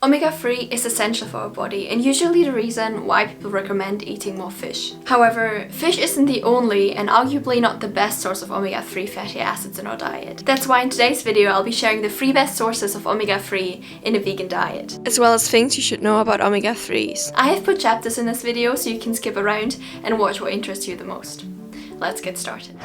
Omega-3 is essential for our body and usually the reason why people recommend eating more fish. However, fish isn't the only and arguably not the best source of omega-3 fatty acids in our diet. That's why in today's video I'll be sharing the 3 best sources of omega-3 in a vegan diet, as well as things you should know about omega-3s. I have put chapters in this video so you can skip around and watch what interests you the most. Let's get started.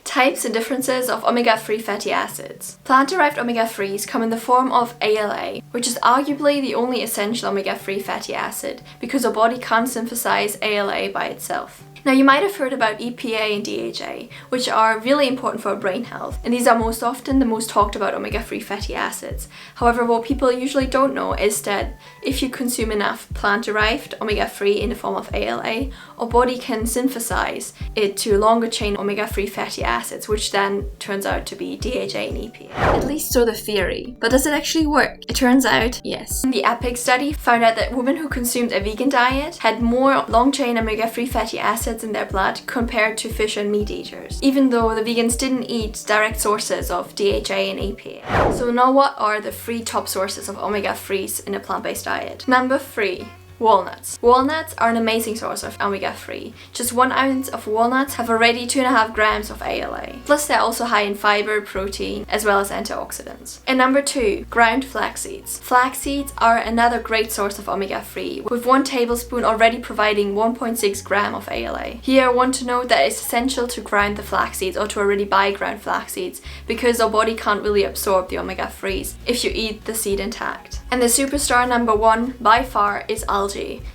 Types and differences of omega-3 fatty acids. Plant-derived omega-3s come in the form of ALA, which is arguably the only essential omega-3 fatty acid because our body can't synthesize ALA by itself. Now you might have heard about EPA and DHA, which are really important for our brain health, and these are most often the most talked about omega-3 fatty acids. However, what people usually don't know is that if you consume enough plant-derived omega-3 in the form of ALA, our body can synthesize it to longer chain omega-3 fatty acids, which then turns out to be DHA and EPA. At least so the theory. But does it actually work? It turns out, yes. The EPIC study found out that women who consumed a vegan diet had more long-chain omega-3 fatty acids in their blood compared to fish and meat eaters, even though the vegans didn't eat direct sources of DHA and EPA. So now what are the 3 top sources of omega-3s in a plant-based diet? Number 3. Walnuts. Walnuts are an amazing source of omega-3. Just 1 ounce of walnuts have already 2.5 grams of ALA. Plus they're also high in fiber, protein, as well as antioxidants. And number 2, ground flax seeds. Flax seeds are another great source of omega-3, with 1 tablespoon already providing 1.6 gram of ALA. Here I want to note that it's essential to grind the flax seeds or to already buy ground flax seeds because our body can't really absorb the omega-3s if you eat the seed intact. And the superstar number 1 by far is algae.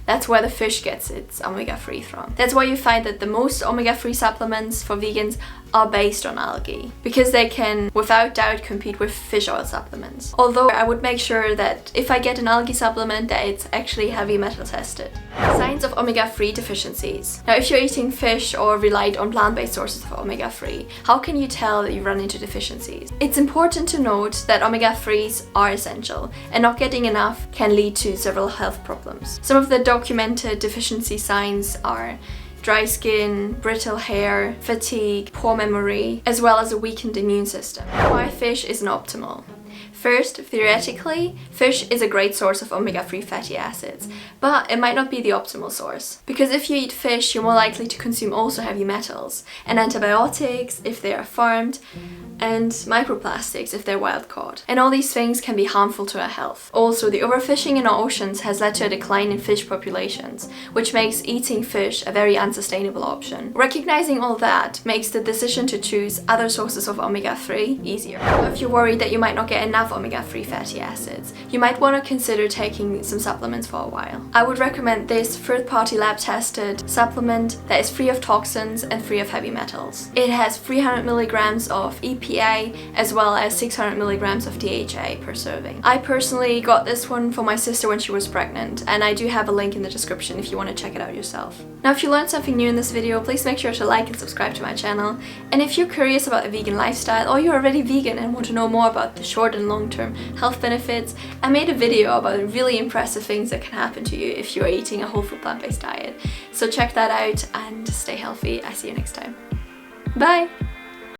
That's where the fish gets its omega-3 from. That's why you find that the most omega-3 supplements for vegans are based on algae, because they can without doubt compete with fish oil supplements. Although I would make sure that if I get an algae supplement that it's actually heavy metal tested. Signs of omega-3 deficiencies. Now if you're eating fish or relied on plant-based sources of omega-3, how can you tell that you run into deficiencies? It's important to note that omega-3s are essential and not getting enough can lead to several health problems. Some of the documented deficiency signs are dry skin, brittle hair, fatigue, poor memory, as well as a weakened immune system. Why fish isn't optimal? First, theoretically, fish is a great source of omega-3 fatty acids, but it might not be the optimal source. Because if you eat fish, you're more likely to consume also heavy metals, and antibiotics if they are farmed, and microplastics if they're wild caught. And all these things can be harmful to our health. Also, the overfishing in our oceans has led to a decline in fish populations, which makes eating fish a very unsustainable option. Recognizing all that makes the decision to choose other sources of omega-3 easier. If you're worried that you might not get enough omega-3 fatty acids, you might want to consider taking some supplements for a while. I would recommend this third-party lab-tested supplement that is free of toxins and free of heavy metals. It has 300 milligrams of EPA as well as 600 milligrams of DHA per serving. I personally got this one for my sister when she was pregnant, and I do have a link in the description if you want to check it out yourself. Now if you learned something new in this video, please make sure to like and subscribe to my channel. And if you're curious about a vegan lifestyle or you're already vegan and want to know more about the short and long-term health benefits, I made a video about really impressive things that can happen to you if you're eating a whole food plant-based diet. So check that out and stay healthy. I see you next time. Bye!